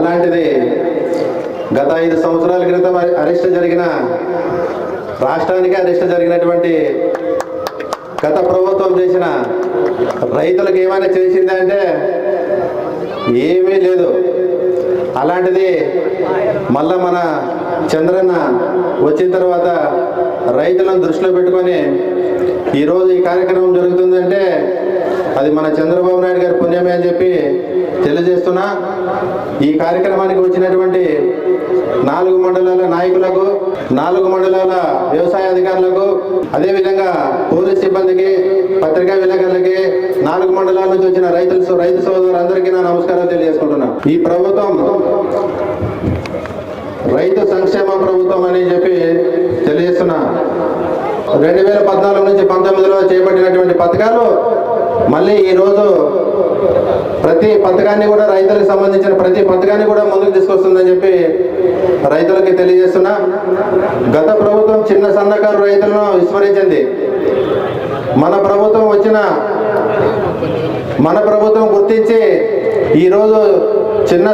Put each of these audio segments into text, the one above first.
అలాంటిది గత 5 సంవత్సరాల క్రితం అరెస్ట్ జరిగిన రాష్ట్రానికి అరెస్ట్ జరిగినటువంటి గత ప్రభుత్వం చేసిన రైతులకు ఏమైనా చేసిందా అంటే ఏమీ లేదు. అలాంటిది మళ్ళా మన చంద్రన్న వచ్చిన తర్వాత రైతులను దృష్టిలో పెట్టుకొని ఈరోజు ఈ కార్యక్రమం జరుగుతుందంటే అది మన చంద్రబాబు నాయుడు గారి పుణ్యమే అని చెప్పి తెలియజేస్తున్నా. ఈ కార్యక్రమానికి వచ్చినటువంటి 4 మండలాల నాయకులకు, 4 మండలాల వ్యవసాయ అధికారులకు, అదేవిధంగా పోలీస్ సిబ్బందికి, పత్రికా విలేకరులకి, 4 మండలాల నుంచి వచ్చిన రైతు సోదరులందరికీ నా నమస్కారాలు తెలియజేసుకుంటున్నా. ఈ ప్రభుత్వం రైతు సంక్షేమ ప్రభుత్వం అని చెప్పి తెలియజేస్తున్నా. 2014 నుంచి 19లో చేపట్టినటువంటి పథకాలు మళ్ళీ ఈరోజు ప్రతి పథకాన్ని కూడా రైతులకు సంబంధించిన ప్రతి పథకాన్ని కూడా ముందుకు తీసుకొస్తుందని చెప్పి రైతులకి తెలియజేస్తున్నా. గత ప్రభుత్వం చిన్న సన్నకారు రైతులను విస్మరించింది. మన ప్రభుత్వం గుర్తించి ఈరోజు చిన్న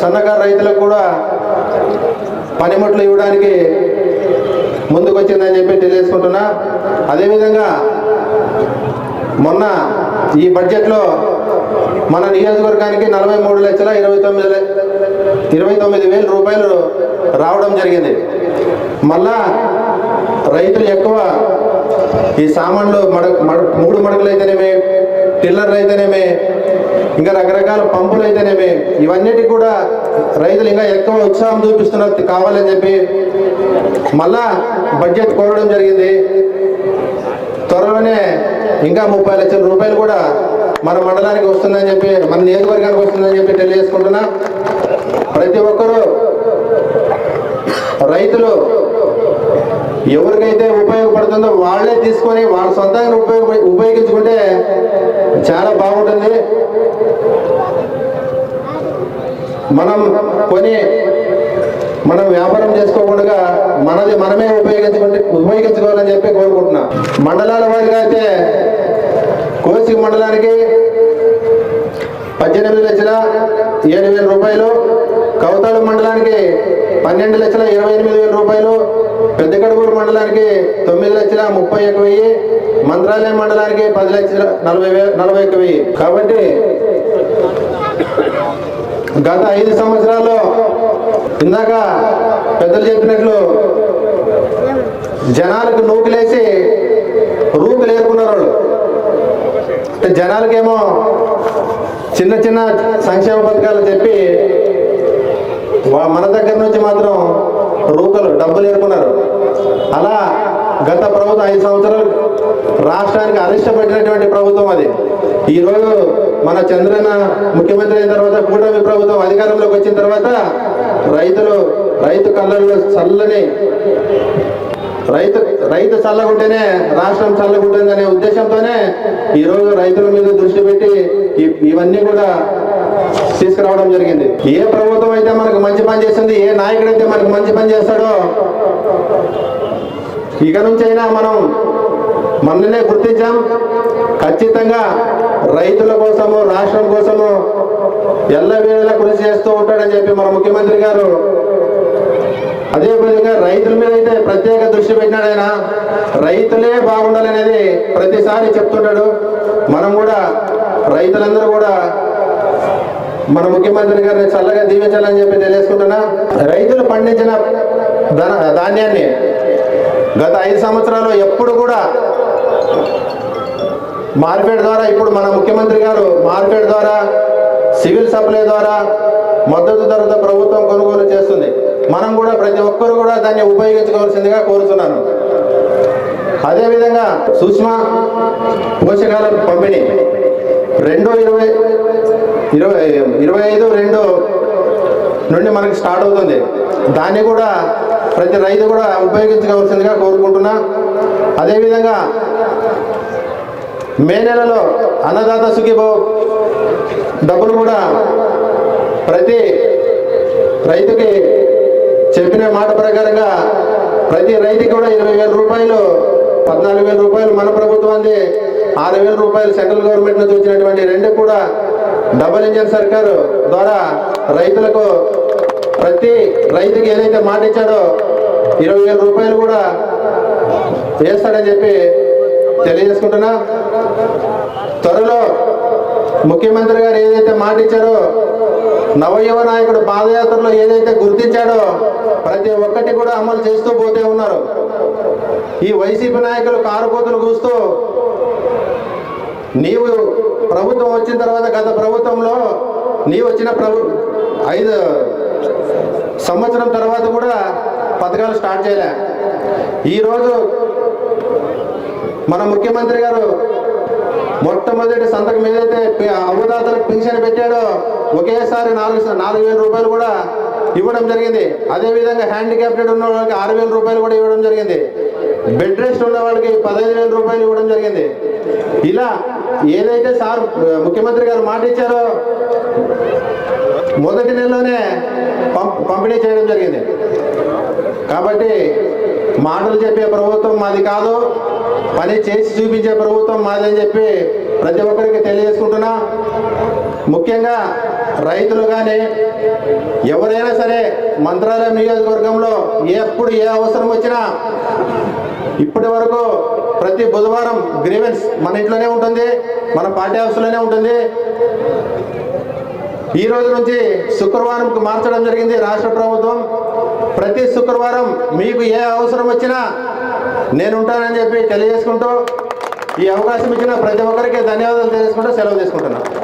సన్నకారు రైతులకు కూడా పనిముట్లు ఇవ్వడానికి ముందుకొచ్చిందని చెప్పి తెలియజేసుకుంటున్నా. అదేవిధంగా మొన్న ఈ బడ్జెట్లో మన నియోజకవర్గానికి 43,29,000 రూపాయలు రావడం జరిగింది. మళ్ళా రైతులు ఎక్కువ ఈ సామాన్లు 3 మడుగులు అయితేనేమి, టిల్లర్లు అయితేనేమి, ఇంకా రకరకాల పంపులు అయితేనేమి, ఇవన్నిటికి కూడా రైతులు ఇంకా ఎక్కువ ఉత్సాహం చూపిస్తున్నారు కావాలని చెప్పి మళ్ళా బడ్జెట్ కోరడం జరిగింది. త్వరలోనే ఇంకా 30 లక్షల రూపాయలు కూడా మన మండలానికి వస్తుందని చెప్పి, మన నియోజకవర్గానికి వస్తుందని చెప్పి తెలియజేసుకుంటున్నా. ప్రతి ఒక్కరూ రైతులు ఎవరికైతే ఉపయోగపడుతుందో వాళ్ళే తీసుకొని వాళ్ళ సొంతంగా ఉపయోగించుకుంటే చాలా బాగుంటుంది. మనం వ్యాపారం చేసుకోకుండా మనది మనమే ఉపయోగించుకోవాలని చెప్పి కోరుకుంటున్నా. మండలాల వారిగా అయితే కోసి మండలానికి 18,07,000 రూపాయలు, కౌతాళ మండలానికి 12,28,000 రూపాయలు, పెద్ద కడుగూరు మండలానికి 9,31,000, మంత్రాలయం మండలానికి 10,41,000. కాబట్టి గత 5 సంవత్సరాల్లో ఇందాక పెద్దలు చెప్పినట్లు జనాలకు నూకులేసి రూపులు ఏరుకున్నారు వాళ్ళు. జనాలకేమో చిన్న చిన్న సంక్షేమ పథకాలు చెప్పి మన దగ్గర నుంచి మాత్రం డబ్బులు ఏరుకున్నారు. అలా గత ప్రభుత్వం 5 సంవత్సరాలు రాష్ట్రానికి అరిష్టపెట్టినటువంటి ప్రభుత్వం అది. ఈరోజు మన చంద్రన్న ముఖ్యమంత్రి అయిన తర్వాత కూటమి ప్రభుత్వం అధికారంలోకి వచ్చిన తర్వాత రైతు కళ్ళల్లో చల్లని రైతు చల్లగుంటేనే రాష్ట్రం చల్లగుంటుంది అనే ఉద్దేశంతోనే ఈరోజు రైతుల మీద దృష్టి పెట్టి ఇవన్నీ కూడా తీసుకురావడం జరిగింది. ఏ ప్రభుత్వం అయితే మనకు మంచి పని చేస్తుంది, ఏ నాయకుడు అయితే మనకు మంచి పని చేస్తాడో ఇక నుంచి అయినా మనల్నే గుర్తించాం. ఖచ్చితంగా రైతుల కోసము, రాష్ట్రం కోసము ఎల్లవేళలా కృషి చేస్తూ ఉంటాడని చెప్పి మన ముఖ్యమంత్రి గారు అదే విధంగా రైతుల మీద అయితే ప్రత్యేక దృష్టి పెట్టినాడు. ఆయన రైతులే బాగుండాలనేది ప్రతిసారి చెప్తుంటాడు. మనం కూడా రైతులందరూ కూడా మన ముఖ్యమంత్రి గారిని చల్లగా దీవించాలని చెప్పి తెలియజేసుకుంటున్నా. రైతులు పండించిన ధాన్యాన్ని గత 5 సంవత్సరాలు ఎప్పుడు కూడా మార్కెట్ ద్వారా, ఇప్పుడు మన ముఖ్యమంత్రి గారు మార్కెట్ ద్వారా, సివిల్ సప్లై ద్వారా మద్దతు ధరతో ప్రభుత్వం కొనుగోలు చేస్తుంది. మనం కూడా ప్రతి ఒక్కరు కూడా దాన్ని ఉపయోగించుకోవాల్సిందిగా కోరుతున్నాను. అదేవిధంగా సూక్ష్మ పోషకాల పంపిణీ 25/2 నుండి మనకి స్టార్ట్ అవుతుంది. దాన్ని కూడా ప్రతి రైతు కూడా ఉపయోగించుకోవాల్సిందిగా కోరుకుంటున్నా. అదేవిధంగా మే నెలలో అన్నదాత సుఖీభవ డబ్బులు కూడా ప్రతి రైతుకి చెప్పిన మాట ప్రకారంగా ప్రతి రైతుకి కూడా 20,000 రూపాయలు, 14,000 రూపాయలు మన ప్రభుత్వాన్ని, 6,000 రూపాయలు సెంట్రల్ గవర్నమెంట్ నుంచి వచ్చినటువంటి 2 కూడా డబుల్ ఇంజన్ సర్కారు ద్వారా రైతులకు ప్రతి రైతుకి ఏదైతే మాట ఇచ్చాడో 20,000 రూపాయలు కూడా వేస్తాడని చెప్పి తెలియజేసుకుంటున్నా. త్వరలో ముఖ్యమంత్రి గారు ఏదైతే మాట ఇచ్చారో నవయువ నాయకుడు పాదయాత్రలో ఏదైతే గుర్తించాడో ప్రతి ఒక్కటి కూడా అమలు చేస్తూ పోతే ఉన్నారు. ఈ వైసీపీ నాయకులు కారుకోతులు కూస్తూ నీవు ప్రభుత్వం వచ్చిన తర్వాత గత ప్రభుత్వంలో నీవు వచ్చిన 5 సంవత్సరం తర్వాత కూడా పథకాలు స్టార్ట్ చేయలే. ఈరోజు మన ముఖ్యమంత్రి గారు మొట్టమొదటి సంతకం ఏదైతే అవ్వదాతలకు పింఛన్ పెట్టాడో ఒకేసారి 4,000 రూపాయలు కూడా ఇవ్వడం జరిగింది. అదేవిధంగా హ్యాండిక్యాప్టెడ్ ఉన్న వాళ్ళకి 6,000 రూపాయలు కూడా ఇవ్వడం జరిగింది. బెడ్ రెస్ట్ ఉన్న వాళ్ళకి 15,000 రూపాయలు ఇవ్వడం జరిగింది. ఇలా ఏదైతే సార్ ముఖ్యమంత్రి గారు మాట ఇచ్చారో మొదటి నెలలోనే పంపిణీ చేయడం జరిగింది. కాబట్టి మాటలు చెప్పే ప్రభుత్వం మాది కాదు, పని చేసి చూపించే ప్రభుత్వం మాది అని చెప్పి ప్రతి ఒక్కరికి తెలియజేసుకుంటున్నా. ముఖ్యంగా రైతులు కానీ ఎవరైనా సరే మంత్రాలయం నియోజకవర్గంలో ఎప్పుడు ఏ అవసరం వచ్చినా ఇప్పటి వరకు ప్రతి బుధవారం గ్రీవెన్స్ మన ఇంట్లోనే ఉంటుంది, మన పార్టీ హౌస్లోనే ఉంటుంది. ఈ రోజు నుంచి శుక్రవారంకు మార్చడం జరిగింది రాష్ట్ర ప్రభుత్వం. ప్రతి శుక్రవారం మీకు ఏ అవసరం వచ్చినా నేను ఉంటానని చెప్పి తెలియజేసుకుంటూ ఈ అవకాశం ఇచ్చిన ప్రతి ఒక్కరికి ధన్యవాదాలు తెలియజేసుకుంటూ సెలవు తీసుకుంటున్నాను.